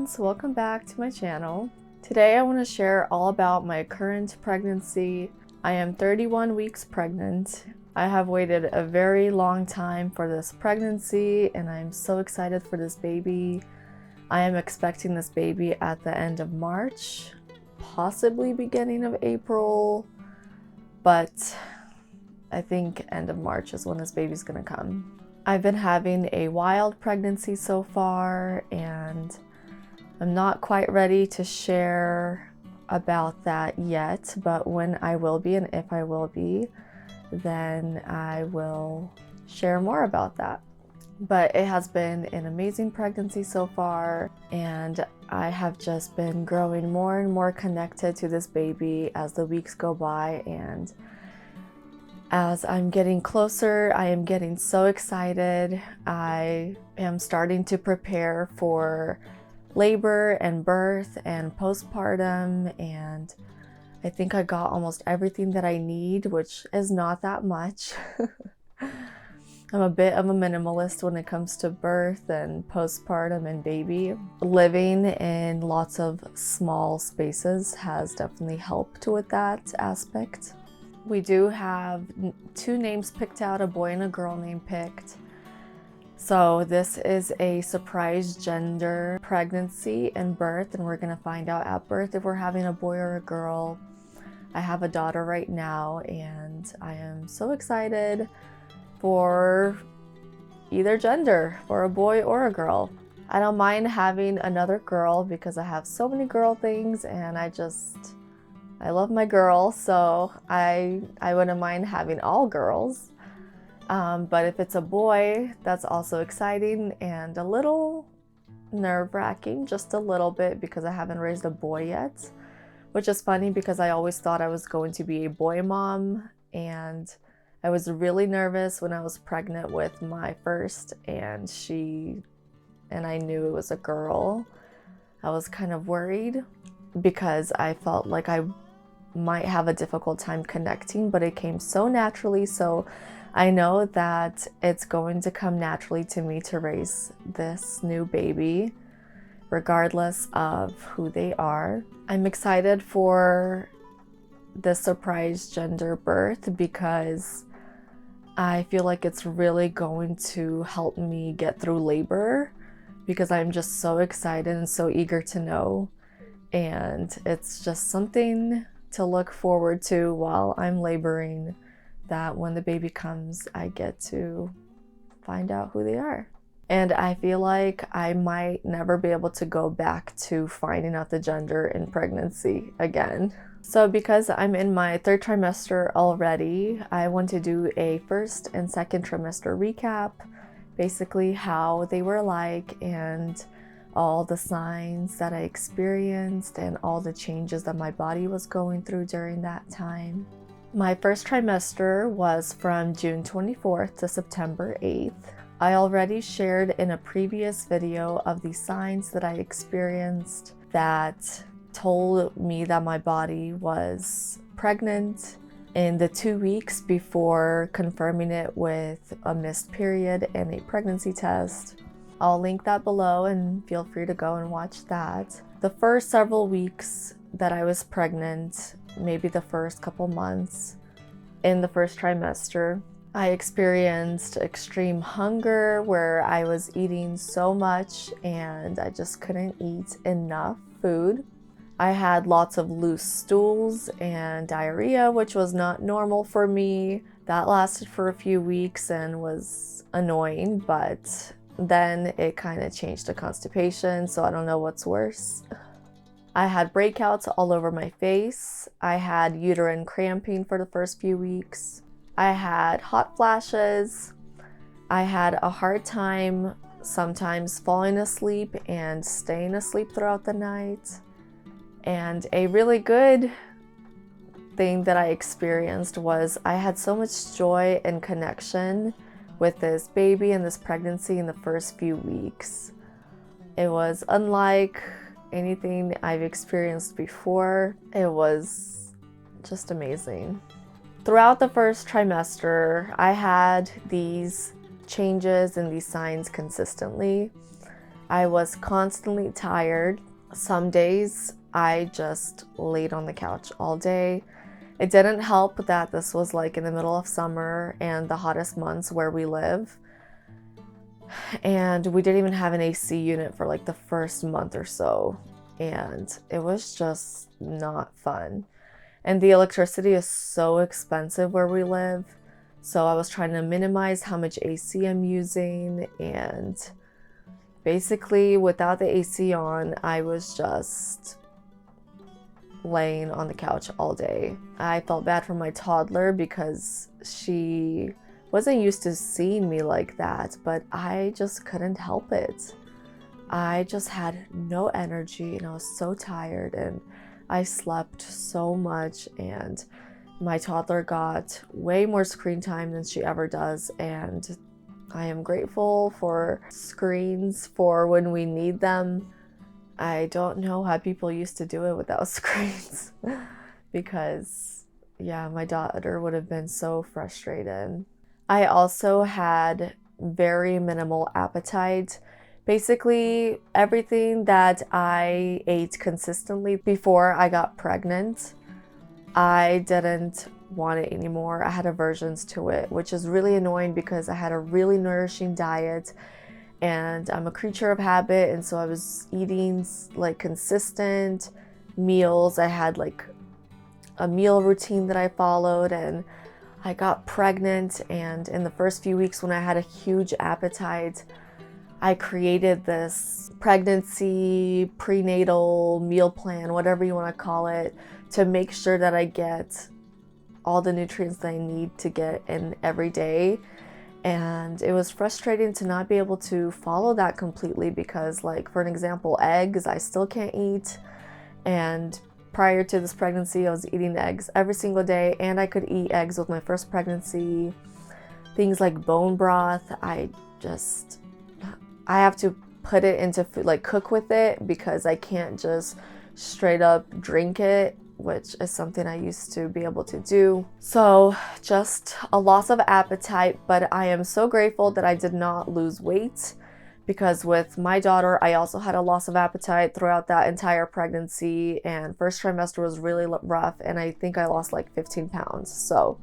friends, welcome back to my channel. Today I want to share all about my current pregnancy. I am 31 weeks pregnant. I have waited a very long time for this pregnancy and I'm so excited for this baby. I am expecting this baby at the end of March, possibly beginning of April, but I think end of March is when this baby's gonna come. I've been having a wild pregnancy so far and I'm not quite ready to share about that yet, but when I will be and if I will be, then I will share more about that. But it has been an amazing pregnancy so far and I have just been growing more and more connected to this baby as the weeks go by, and as I'm getting closer, I am getting so excited. I am starting to prepare for labor and birth and postpartum, and I think I got almost everything that I need, which is not that much. I'm a bit of a minimalist when it comes to birth and postpartum and baby. Living in lots of small spaces has definitely helped with that aspect. We do have 2 names picked out, a boy and a girl name picked. So this is a surprise gender pregnancy and birth, and we're gonna find out at birth if we're having a boy or a girl. I have a daughter right now and I am so excited for either gender, for a boy or a girl. I don't mind having another girl because I have so many girl things and I love my girls, so I wouldn't mind having all girls. But if it's a boy, that's also exciting and a little nerve-wracking, just a little bit, because I haven't raised a boy yet, which is funny because I always thought I was going to be a boy mom, and I was really nervous when I was pregnant with my first and I knew it was a girl. I was kind of worried because I felt like I might have a difficult time connecting, but it came so naturally. So I know that it's going to come naturally to me to raise this new baby, regardless of who they are. I'm excited for the surprise gender birth because I feel like it's really going to help me get through labor, because I'm just so excited and so eager to know. And it's just something to look forward to while I'm laboring, that when the baby comes, I get to find out who they are. And I feel like I might never be able to go back to finding out the gender in pregnancy again. So because I'm in my 3rd trimester already, I want to do a 1st and 2nd trimester recap, basically how they were like and all the signs that I experienced and all the changes that my body was going through during that time. My 1st trimester was from June 24th to September 8th. I already shared in a previous video of the signs that I experienced that told me that my body was pregnant in the 2 weeks before confirming it with a missed period and a pregnancy test. I'll link that below and feel free to go and watch that. The first several weeks that I was pregnant, maybe the first couple months in the 1st trimester, I experienced extreme hunger where I was eating so much and I just couldn't eat enough food. I had lots of loose stools and diarrhea, which was not normal for me. That lasted for a few weeks and was annoying, but then it kind of changed to constipation, so I don't know what's worse. I had breakouts all over my face. I had uterine cramping for the first few weeks. I had hot flashes. I had a hard time sometimes falling asleep and staying asleep throughout the night. And a really good thing that I experienced was I had so much joy and connection with this baby and this pregnancy in the first few weeks. It was unlike anything I've experienced before. It was just amazing. Throughout the 1st trimester, I had these changes and these signs consistently. I was constantly tired. Some days I just laid on the couch all day. It didn't help that this was like in the middle of summer and the hottest months where we live. And we didn't even have an AC unit for like the first month or so. And it was just not fun. And the electricity is so expensive where we live. So I was trying to minimize how much AC I'm using. And basically, without the AC on, I was just laying on the couch all day. I felt bad for my toddler because she wasn't used to seeing me like that, but I just couldn't help it. I just had no energy and I was so tired and I slept so much, and my toddler got way more screen time than she ever does, and I am grateful for screens for when we need them. I don't know how people used to do it without screens because, yeah, my daughter would have been so frustrated. I also had very minimal appetite. Basically, everything that I ate consistently before I got pregnant, I didn't want it anymore. I had aversions to it, which is really annoying because I had a really nourishing diet and I'm a creature of habit, and so I was eating like consistent meals. I had like a meal routine that I followed, and I got pregnant, and in the first few weeks when I had a huge appetite, I created this pregnancy prenatal meal plan, whatever you want to call it, to make sure that I get all the nutrients that I need to get in every day. And it was frustrating to not be able to follow that completely because, like, for an example, eggs, I still can't eat. And prior to this pregnancy, I was eating eggs every single day, and I could eat eggs with my first pregnancy. Things like bone broth, I have to put it into food, like cook with it, because I can't just straight up drink it, which is something I used to be able to do. So just a loss of appetite, but I am so grateful that I did not lose weight, because with my daughter, I also had a loss of appetite throughout that entire pregnancy, and first trimester was really rough, and I think I lost like 15 pounds. So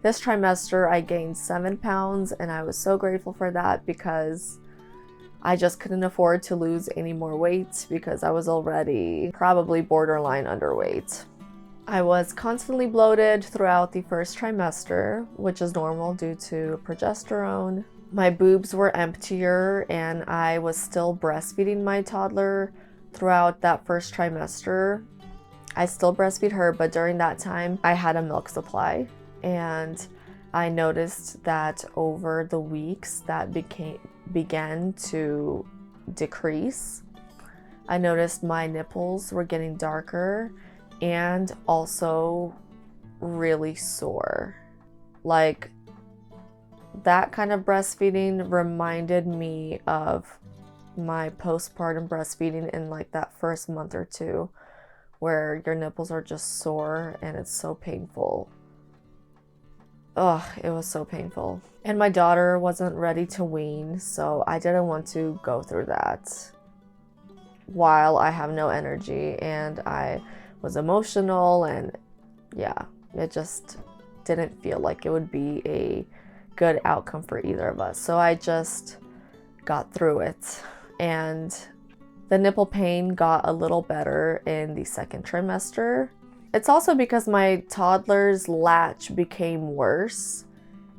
this trimester, I gained 7 pounds, and I was so grateful for that because I just couldn't afford to lose any more weight because I was already probably borderline underweight. I was constantly bloated throughout the first trimester, which is normal due to progesterone. My boobs were emptier, and I was still breastfeeding my toddler throughout that first trimester. I still breastfeed her, but during that time, I had a milk supply, and I noticed that over the weeks that began to decrease. I noticed my nipples were getting darker and also really sore. Like, that kind of breastfeeding reminded me of my postpartum breastfeeding in like that first month or two, where your nipples are just sore and it's so painful. Ugh, it was so painful. And my daughter wasn't ready to wean, so I didn't want to go through that while I have no energy, and I was emotional, and yeah, it just didn't feel like it would be a good outcome for either of us. So I just got through it, and the nipple pain got a little better in the second trimester. It's also because my toddler's latch became worse,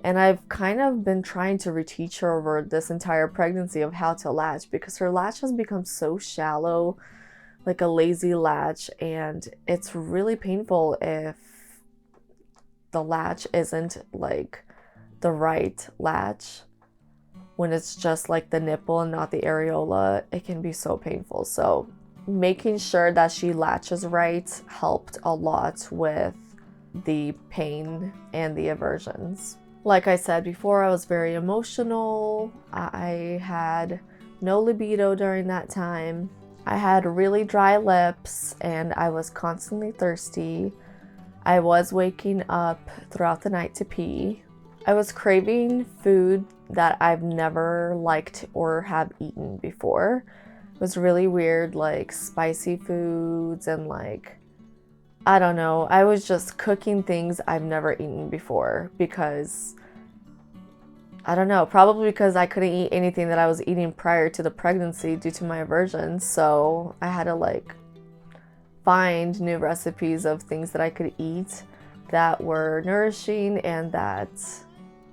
and I've kind of been trying to reteach her over this entire pregnancy of how to latch, because her latch has become so shallow, like a lazy latch, and it's really painful if the latch isn't like the right latch. When it's just like the nipple and not the areola, it can be so painful. So making sure that she latches right helped a lot with the pain and the aversions. Like I said before, I was very emotional. I had no libido during that time. I had really dry lips and I was constantly thirsty. I was waking up throughout the night to pee. I was craving food that I've never liked or have eaten before. It was really weird, like spicy foods and like, I don't know. I was just cooking things I've never eaten before because, I don't know, probably because I couldn't eat anything that I was eating prior to the pregnancy due to my aversion. So I had to like find new recipes of things that I could eat that were nourishing and that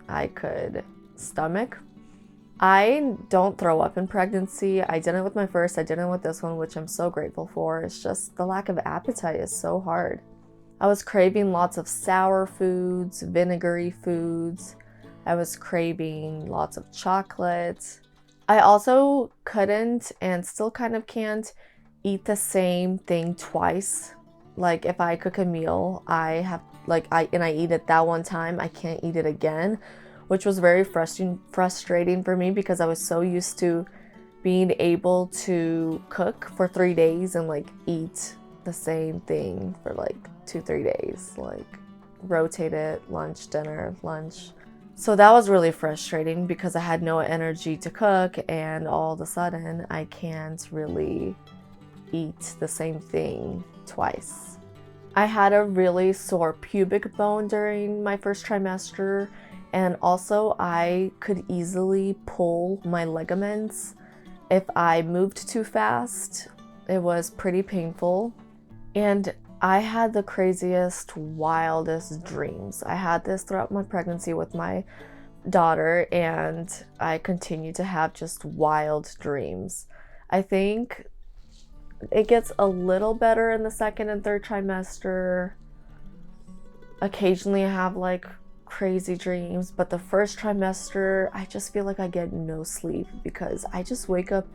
I could stomach. I don't throw up in pregnancy. I didn't with my first, I didn't with this one, which I'm so grateful for. It's just the lack of appetite is so hard. I was craving lots of sour foods, vinegary foods. I was craving lots of chocolate. I also couldn't and still kind of can't eat the same thing twice. Like if I cook a meal, I eat it that one time, I can't eat it again, which was very frustrating for me because I was so used to being able to cook for 3 days and like eat the same thing for like 2-3 days, like rotate it, lunch, dinner, lunch. So that was really frustrating because I had no energy to cook, and all of a sudden I can't really eat the same thing twice. I had a really sore pubic bone during my first trimester, and also I could easily pull my ligaments if I moved too fast. It was pretty painful, and I had the craziest, wildest dreams. I had this throughout my pregnancy with my daughter, and I continue to have just wild dreams. I think it gets a little better in the second and third trimester. Occasionally I have like crazy dreams, but the first trimester, I just feel like I get no sleep because I just wake up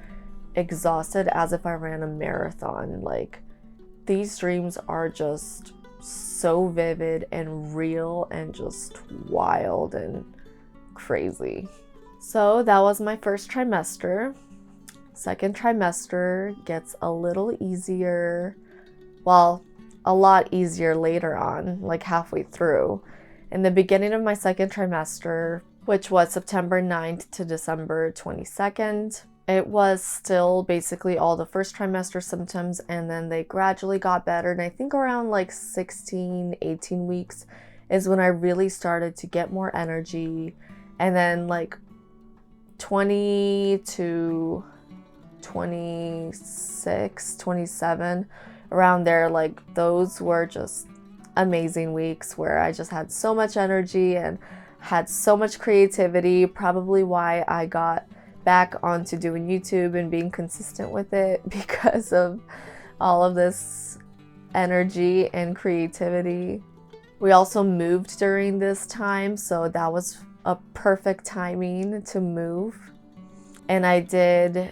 exhausted as if I ran a marathon. Like, these dreams are just so vivid and real and just wild and crazy. So that was my first trimester. Second trimester gets a little easier. Well, a lot easier later on, like halfway through. In the beginning of my second trimester, which was September 9th to December 22nd, it was still basically all the first trimester symptoms, and then they gradually got better. And I think around like 16, 18 weeks is when I really started to get more energy. And then like 20 to 26, 27, around there, like those were just amazing weeks where I just had so much energy and had so much creativity. Probably why I got back onto doing YouTube and being consistent with it, because of all of this energy and creativity. We also moved during this time, so that was a perfect timing to move. And I did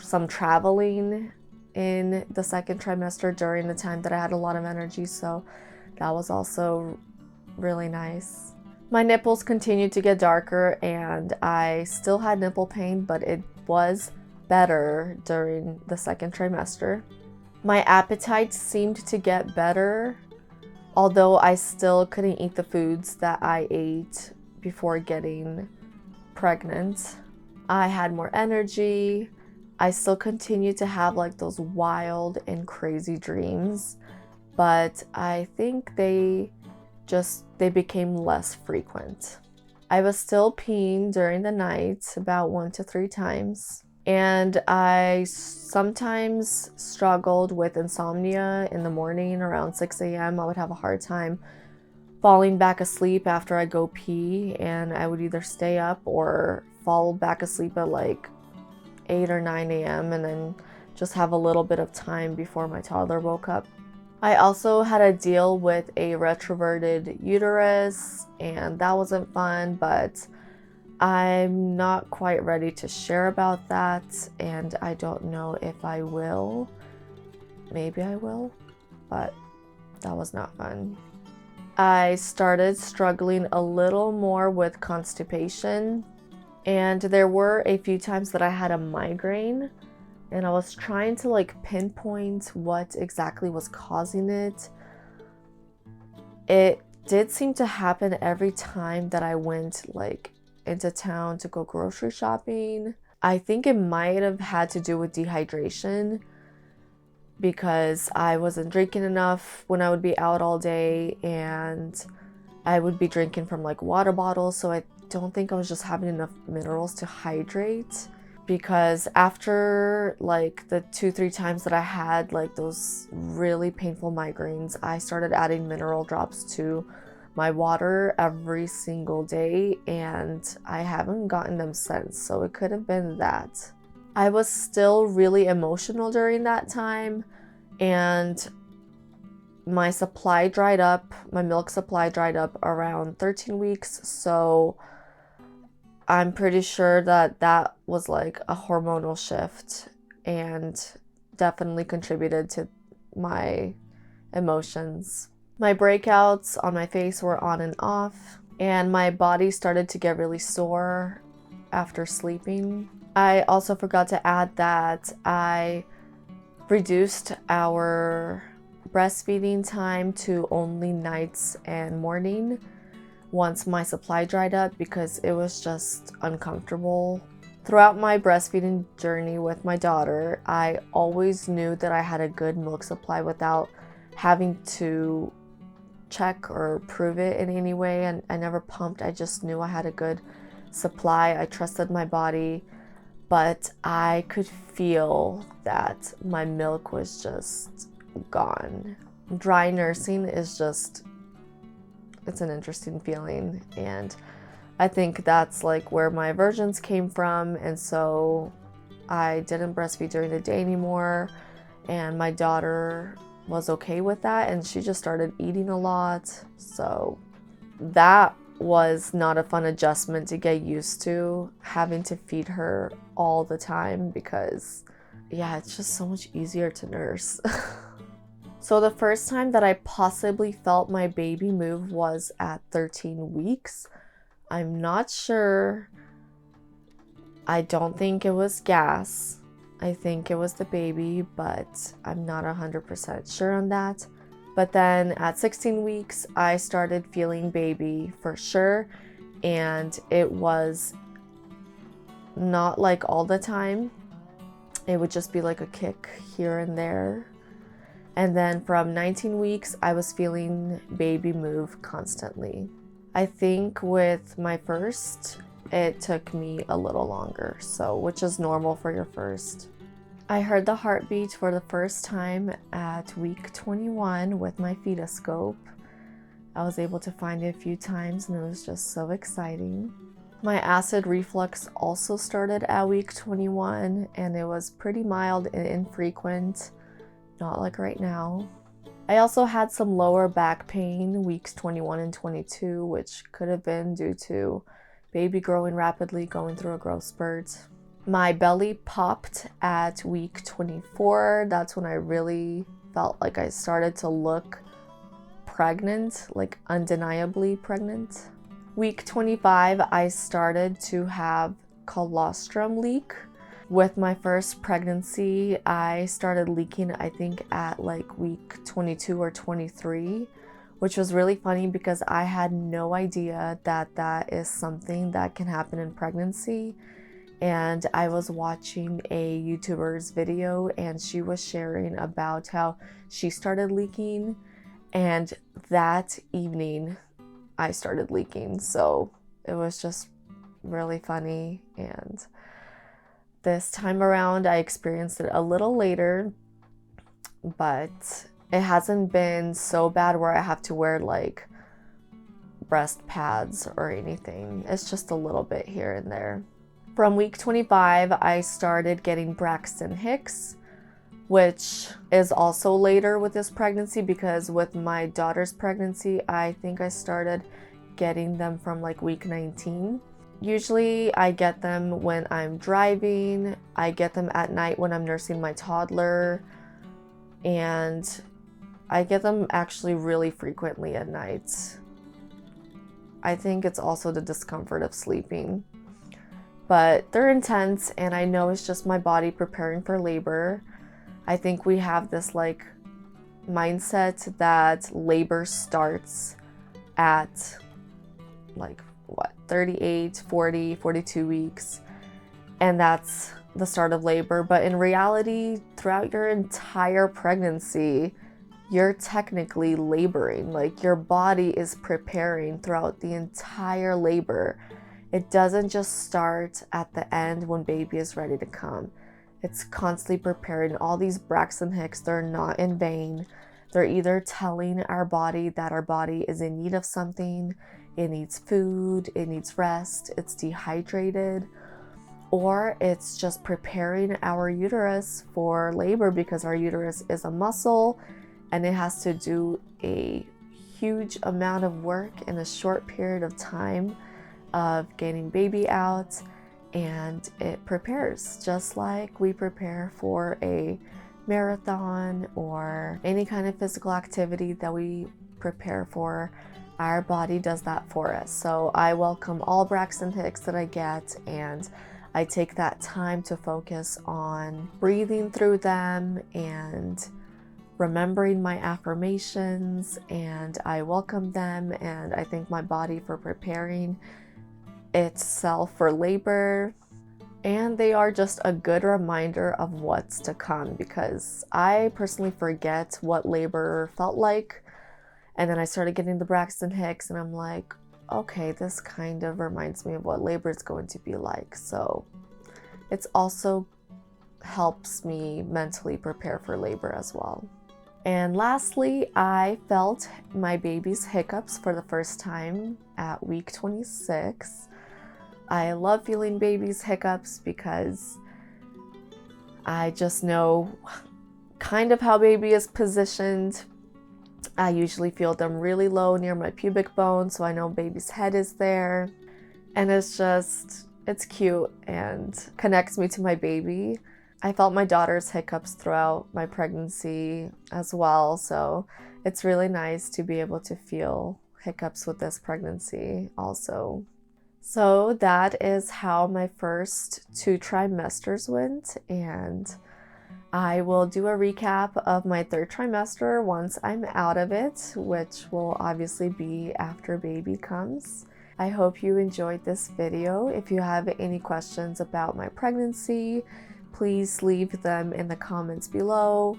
some traveling in the second trimester during the time that I had a lot of energy, so that was also really nice. My nipples continued to get darker, and I still had nipple pain, but it was better during the second trimester. My appetite seemed to get better, although I still couldn't eat the foods that I ate before getting pregnant. I had more energy. I still continued to have like those wild and crazy dreams, but I think they became less frequent. I was still peeing during the night about 1 to 3 times, and I sometimes struggled with insomnia in the morning around 6 a.m. I would have a hard time falling back asleep after I go pee, and I would either stay up or fall back asleep at like 8 or 9 a.m. and then just have a little bit of time before my toddler woke up. I also had to deal with a retroverted uterus, and that wasn't fun, but I'm not quite ready to share about that, and I don't know if I will. Maybe I will, but that was not fun. I started struggling a little more with constipation, and there were a few times that I had a migraine, and I was trying to like pinpoint what exactly was causing it. It did seem to happen every time that I went like into town to go grocery shopping. I think it might have had to do with dehydration because I wasn't drinking enough when I would be out all day, and I would be drinking from like water bottles, so I don't think I was just having enough minerals to hydrate. Because after like the 2-3 times that I had like those really painful migraines, I started adding mineral drops to my water every single day, and I haven't gotten them since, so it could have been that. I was still really emotional during that time, and my supply dried up, my milk supply dried up around 13 weeks, so I'm pretty sure that that was like a hormonal shift and definitely contributed to my emotions. My breakouts on my face were on and off, and my body started to get really sore after sleeping. I also forgot to add that I reduced our breastfeeding time to only nights and morning once my supply dried up because it was just uncomfortable. Throughout my breastfeeding journey with my daughter, I always knew that I had a good milk supply without having to check or prove it in any way, and I never pumped. I just knew I had a good supply. I trusted my body, but I could feel that my milk was just gone. Dry nursing is just, it's an interesting feeling, and I think that's like where my aversions came from, and so I didn't breastfeed during the day anymore, and my daughter was okay with that, and she just started eating a lot. So that was not a fun adjustment to get used to, having to feed her all the time, because yeah, it's just so much easier to nurse. So the first time that I possibly felt my baby move was at 13 weeks. I'm not sure. I don't think it was gas. I think it was the baby, but I'm not 100% sure on that. But then at 16 weeks, I started feeling baby for sure, and it was not like all the time. It would just be like a kick here and there. And then from 19 weeks, I was feeling baby move constantly. I think with my first, it took me a little longer, which is normal for your first. I heard the heartbeat for the first time at week 21 with my fetoscope. I was able to find it a few times, and it was just so exciting. My acid reflux also started at week 21, and it was pretty mild and infrequent, not like right now. I also had some lower back pain weeks 21 and 22, which could have been due to baby growing rapidly, going through a growth spurt. My belly popped at week 24. That's when I really felt like I started to look pregnant, like undeniably pregnant. Week 25, I started to have colostrum leak. With my first pregnancy, I started leaking, I think, at like week 22 or 23, which was really funny because I had no idea that that is something that can happen in pregnancy. And I was watching a YouTuber's video, and she was sharing about how she started leaking, and that evening I started leaking. So it was just really funny, and this time around I experienced it a little later, but it hasn't been so bad where I have to wear like breast pads or anything. It's just a little bit here and there. From week 25, I started getting Braxton Hicks, which is also later with this pregnancy, because with my daughter's pregnancy, I think I started getting them from like week 19. Usually I get them when I'm driving. I get them at night when I'm nursing my toddler, and I get them actually really frequently at night. I think it's also the discomfort of sleeping. But they're intense, and I know it's just my body preparing for labor. I think we have this like mindset that labor starts at like 38, 40, 42 weeks. and that's the start of labor. But in reality, throughout your entire pregnancy, you're technically laboring. Like, your body is preparing throughout the entire labor. It doesn't just start at the end when baby is ready to come. It's constantly preparing. All these Braxton Hicks, they're not in vain. They're either telling our body that our body is in need of something, it needs food, it needs rest, it's dehydrated, or it's just preparing our uterus for labor, because our uterus is a muscle and it has to do a huge amount of work in a short period of time of getting baby out, and it prepares just like we prepare for a marathon or any kind of physical activity that we prepare for. Our body does that for us. So I welcome all Braxton Hicks that I get, and I take that time to focus on breathing through them and remembering my affirmations, and I welcome them, and I thank my body for preparing itself for labor. And they are just a good reminder of what's to come, because I personally forget what labor felt like. And then I started getting the Braxton Hicks, and I'm like, okay, this kind of reminds me of what labor is going to be like. So it's also helps me mentally prepare for labor as well. And lastly, I felt my baby's hiccups for the first time at week 26. I love feeling baby's hiccups because I just know kind of how baby is positioned. I usually feel them really low near my pubic bone, so I know baby's head is there. And it's cute and connects me to my baby. I felt my daughter's hiccups throughout my pregnancy as well, so it's really nice to be able to feel hiccups with this pregnancy also. So that is how my first 2 trimesters went, and I will do a recap of my 3rd trimester once I'm out of it, which will obviously be after baby comes. I hope you enjoyed this video. If you have any questions about my pregnancy, please leave them in the comments below.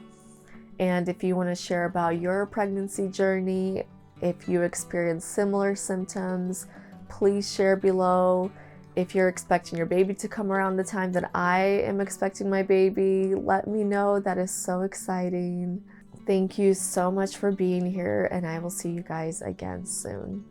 And if you want to share about your pregnancy journey, if you experience similar symptoms, please share below. If you're expecting your baby to come around the time that I am expecting my baby, let me know. That is so exciting. Thank you so much for being here, and I will see you guys again soon.